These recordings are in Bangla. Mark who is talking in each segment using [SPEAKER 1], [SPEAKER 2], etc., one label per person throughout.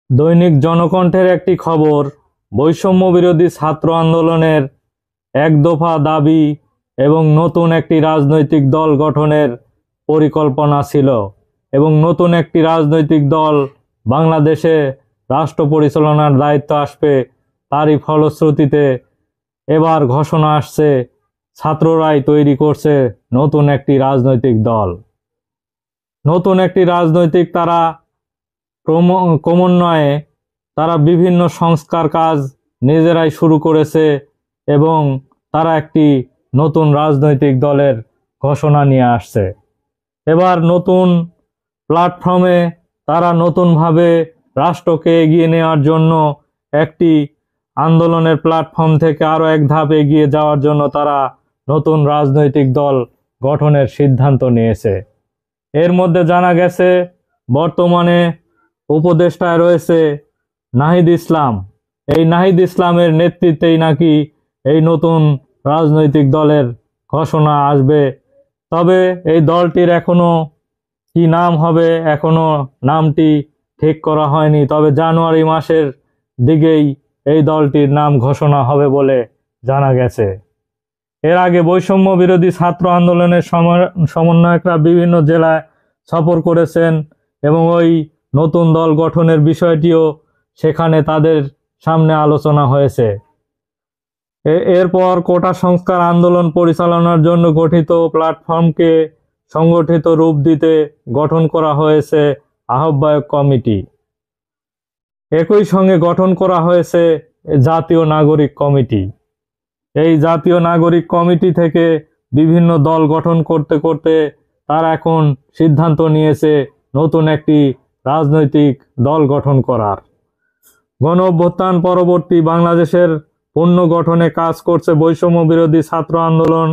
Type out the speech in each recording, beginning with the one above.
[SPEAKER 1] দৈনিক জনকণ্ঠের একটি খবর, বৈষম্য বিরোধী ছাত্র আন্দোলনের এক দফা দাবি এবং নতুন একটি রাজনৈতিক দল গঠনের পরিকল্পনা ছিল এবং নতুন একটি রাজনৈতিক দল বাংলাদেশে রাষ্ট্র পরিচালনার দায়িত্ব আসবে। তারই ফলশ্রুতিতে এবার ঘোষণা আসছে, ছাত্ররাই তৈরি করছে নতুন একটি রাজনৈতিক দল। নতুন একটি রাজনৈতিক তারা ক্রমান্বয়ে তারা বিভিন্ন সংস্কার কাজ নিজেরাই শুরু করেছে এবং তারা একটি নতুন রাজনৈতিক দলের ঘোষণা নিয়ে আসছে। এবার নতুন প্ল্যাটফর্মে তারা নতুনভাবে রাষ্ট্রকে এগিয়ে নেওয়ার জন্য একটি আন্দোলনের প্ল্যাটফর্ম থেকে আরও এক ধাপ এগিয়ে যাওয়ার জন্য তারা নতুন রাজনৈতিক দল গঠনের সিদ্ধান্ত নিয়েছে। এর মধ্যে জানা গেছে বর্তমানে উপদেষ্টায় রয়েছে নাহিদ ইসলাম। এই নাহিদ ইসলামের নেতৃত্বেই নাকি এই নতুন রাজনৈতিক দলের ঘোষণা আসবে। তবে এই দলটির এখনো কি নাম হবে, এখনো নামটি ঠিক করা হয়নি। তবে জানুয়ারি মাসের দিকেই এই দলটির নাম ঘোষণা হবে বলে জানা গেছে। এর আগে বৈষম্য বিরোধী ছাত্র আন্দোলনের সমন্বয়করা বিভিন্ন জেলায় সফর করেছেন এবং ওই নতুন দল গঠনের বিষয়টিও সেখানে তাদের সামনে আলোচনা হয়েছে। এরপর কোটা সংস্কার আন্দোলন পরিচালনার জন্য গঠিত প্ল্যাটফর্মকে সংগঠিত রূপ দিতে গঠন করা হয়েছে আহ্বায়ক কমিটি। একই সঙ্গে গঠন করা হয়েছে জাতীয় নাগরিক কমিটি। এই জাতীয় নাগরিক কমিটি থেকে বিভিন্ন দল গঠন করতে করতে তারা এখন সিদ্ধান্ত নিয়েছে নতুন একটি রাজনৈতিক দল গঠন করার। গণ অভ্যুত্থান পরবর্তী বাংলাদেশের পুনর্গঠনে কাজ করছে বৈষম্য বিরোধী ছাত্র আন্দোলন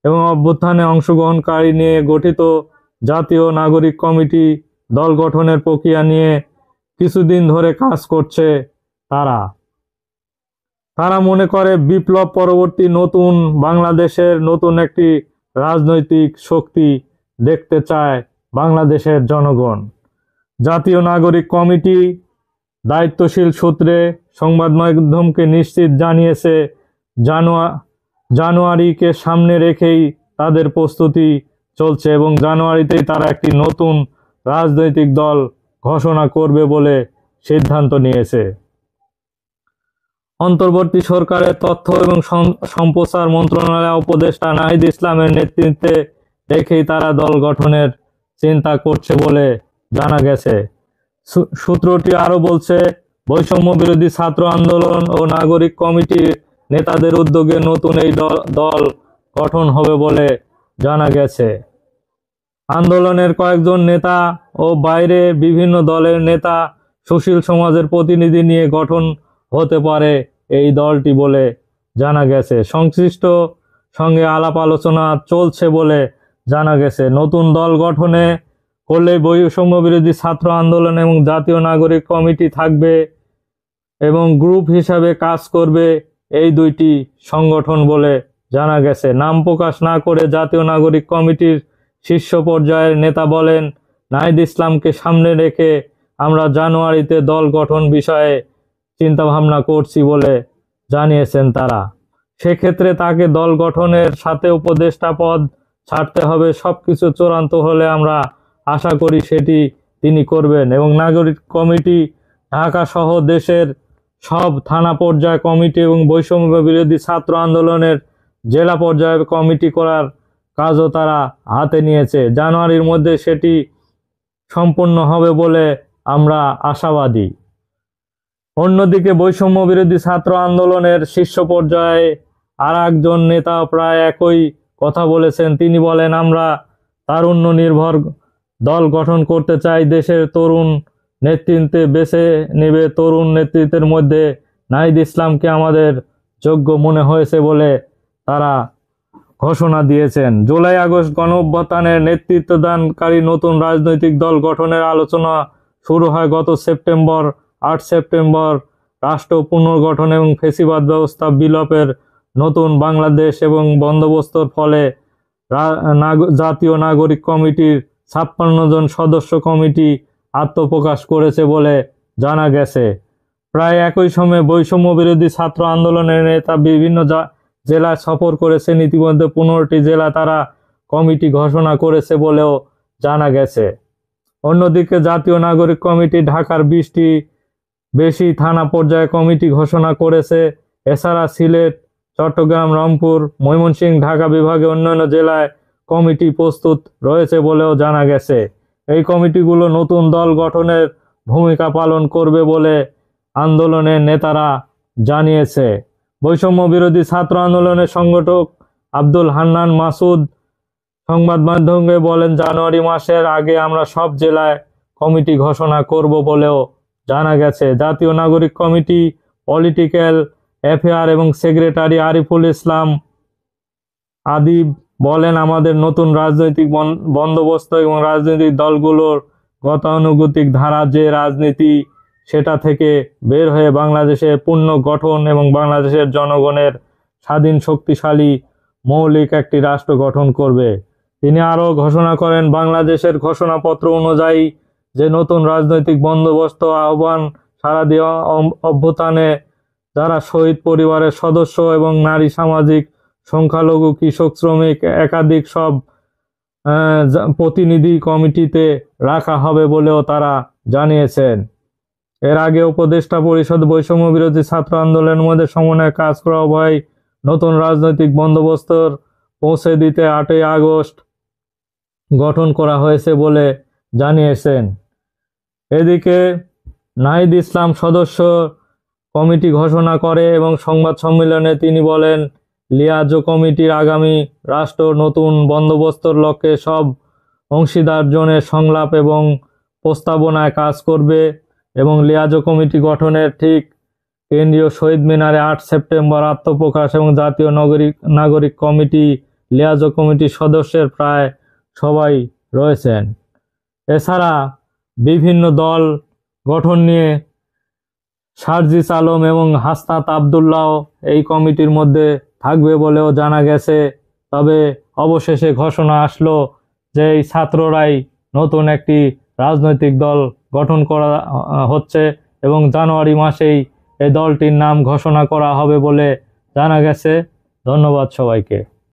[SPEAKER 1] এবং অভ্যুত্থানে অংশগ্রহণকারী নিয়ে গঠিত জাতীয় নাগরিক কমিটি দল গঠনের প্রক্রিয়া নিয়ে কিছুদিন ধরে কাজ করছে। তারা মনে করে বিপ্লব পরবর্তী নতুন বাংলাদেশের নতুন একটি রাজনৈতিক শক্তি দেখতে চায় বাংলাদেশের জনগণ। জাতীয় নাগরিক কমিটি দায়িত্বশীল সূত্রে সংবাদ মাধ্যমকে নিশ্চিত জানিয়েছে, জানুয়ারিকে সামনে রেখেই তাদের প্রস্তুতি চলছে এবং জানুয়ারিতেই তারা একটি নতুন রাজনৈতিক দল ঘোষণা করবে বলে সিদ্ধান্ত নিয়েছে। অন্তর্বর্তী সরকারের তথ্য এবং সম্প্রচার মন্ত্রণালয় উপদেষ্টা নাহিদ ইসলামের নেতৃত্বে রেখেই তারা দল গঠনের চিন্তা করছে বলে জানা গেছে। সূত্রটি আরো বলছে, বৈষম্য বিরোধী ছাত্র আন্দোলন ও নাগরিক কমিটির নেতাদের উদ্যোগে নতুন এই দল গঠন হবে বলে জানা গেছে। আন্দোলনের কয়েকজন নেতা ও বাইরে বিভিন্ন দলের নেতা, সুশীল সমাজের প্রতিনিধি নিয়ে গঠন হতে পারে এই দলটি বলে জানা গেছে। সংশ্লিষ্ট সঙ্গে আলাপ আলোচনা চলছে বলে জানা গেছে। নতুন দল গঠনে করলে বৈষম্য বিরোধী ছাত্র আন্দোলন এবং জাতীয় নাগরিক কমিটি থাকবে এবং গ্রুপ হিসাবে কাজ করবে এই দুইটি সংগঠন বলে জানা গেছে। নাম প্রকাশ না করে জাতীয় নাগরিক কমিটির শীর্ষ পর্যায়ের নেতা বলেন, নাহিদ ইসলামকে সামনে রেখে আমরা জানুয়ারিতে দল গঠন বিষয়ে চিন্তাভাবনা করছি বলে জানিয়েছেন তারা। সেক্ষেত্রে তাকে দল গঠনের সাথে উপদেষ্টা পদ ছাড়তে হবে। সবকিছু চূড়ান্ত হলে আমরা আশা করি সেটি তিনি করবেন এবং নাগরিক কমিটি ঢাকা সহ দেশের সব থানা পর্যায়ে কমিটি এবং বৈষম্য বিরোধী ছাত্র আন্দোলনের জেলা পর্যায়ে কমিটি করার কাজও তারা হাতে নিয়েছে। জানুয়ারির মধ্যে সেটি সম্পন্ন হবে বলে আমরা আশাবাদী। অন্যদিকে বৈষম্য বিরোধী ছাত্র আন্দোলনের শীর্ষ পর্যায়ে আর একজন নেতা প্রায় একই কথা বলেছেন। তিনি বলেন, আমরা তারুণ্য নির্ভর দল গঠন করতে চাই। দেশের তরুণ নেতৃত্বে বেছে নেবে। তরুণ নেতৃত্বের মধ্যে নাহিদ ইসলামকে আমাদের যোগ্য মনে হয়েছে বলে তারা ঘোষণা দিয়েছেন। জুলাই আগস্ট গণ অভ্যুত্থানের নেতৃত্বদানকারী নতুন রাজনৈতিক দল গঠনের আলোচনা শুরু হয় গত সেপ্টেম্বর। 8 সেপ্টেম্বর রাষ্ট্র পুনর্গঠন এবং ফ্যাসিবাদ ব্যবস্থা বিলোপের নতুন বাংলাদেশ এবং বন্দোবস্তর ফলে জাতীয় নাগরিক কমিটির 56 জন সদস্য কমিটি আত্মপ্রকাশ করেছে বলে জানা গেছে। প্রায় একই সময়ে বৈষম্য বিরোধী ছাত্র আন্দোলনের নেতা বিভিন্ন জেলায় সফর করেছেন। ইতিমধ্যে 15টি জেলা তারা কমিটি ঘোষণা করেছে বলেও জানা গেছে। অন্যদিকে জাতীয় নাগরিক কমিটি ঢাকার 20টি বেশি থানা পর্যায়ে কমিটি ঘোষণা করেছে। এছাড়া সিলেট, চট্টগ্রাম, রংপুর, ময়মনসিংহ, ঢাকা বিভাগে অন্যান্য জেলায় কমিটি প্রস্তুত রয়েছে বলেও জানা গেছে। এই কমিটিগুলো নতুন দল গঠনের ভূমিকা পালন করবে বলে আন্দোলনের নেতারা জানিয়েছে। বৈষম্য বিরোধী ছাত্র আন্দোলনের সংগঠক আব্দুল হান্নান মাসুদ সংবাদ মাধ্যমকে বলেন, জানুয়ারি মাসের আগে আমরা সব জেলায় কমিটি ঘোষণা করব বলেও জানা গেছে। জাতীয় নাগরিক কমিটি পলিটিক্যাল অ্যাফেয়ার এবং সেক্রেটারি আরিফুল ইসলাম আদিব বলেন, আমাদের নতুন রাজনৈতিক বন্দোবস্ত এবং রাজনৈতিক দলগুলোর গতানুগতিক ধারা যে রাজনীতি, সেটা থেকে বের হয়ে বাংলাদেশের পূর্ণ গঠন এবং বাংলাদেশের জনগণের স্বাধীন, শক্তিশালী, মৌলিক একটি রাষ্ট্র গঠন করবে। তিনি আরও ঘোষণা করেন, বাংলাদেশের ঘোষণাপত্র অনুযায়ী যে নতুন রাজনৈতিক বন্দোবস্ত আহ্বান সারা দেওয়া অভ্যুত্থানে যারা শহীদ পরিবারের সদস্য এবং নারী, সামাজিক, সংখ্যালঘু, কৃষক, শ্রমিক একাধিক সব প্রতিনিধি কমিটিতে রাখা হবে বলেও তারা জানিয়েছেন। এর আগে উপদেষ্টা পরিষদ বৈষম্য বিরোধী ছাত্র আন্দোলনের মধ্যে সমন্বয়ে কাজ করা উভয় নতুন রাজনৈতিক বন্দোবস্তর পৌঁছে দিতে 8ই আগস্ট গঠন করা হয়েছে বলে জানিয়েছেন। এদিকে নাহিদ ইসলাম সদস্য কমিটি ঘোষণা করে এবং সংবাদ সম্মেলনে তিনি বলেন, লিয়াজো কমিটির আগামী রাষ্ট্র নতুন বন্দোবস্তর লক্ষ্যে সব অংশীদারজনের সংলাপ এবং প্রস্তাবনায় কাজ করবে এবং লিয়াজো কমিটি গঠনের ঠিক কেন্দ্রীয় শহীদ মিনারে 8 সেপ্টেম্বর আত্মপ্রকাশ এবং জাতীয় নাগরিক কমিটি লিয়াজো কমিটির সদস্যের প্রায় সবাই রয়েছেন। এছাড়া বিভিন্ন দল গঠন নিয়ে সার্জিস আলম এবং হাসনাত আবদুল্লাহ এই কমিটির মধ্যে থাকবে বলেও জানা গেছে। তবে অবশেষে ঘোষণা আসলো যে এই ছাত্ররাই নতুন একটি রাজনৈতিক দল গঠন করা হচ্ছে এবং জানুয়ারি মাসেই এই দলটির নাম ঘোষণা করা হবে বলে জানা গেছে। ধন্যবাদ সবাইকে।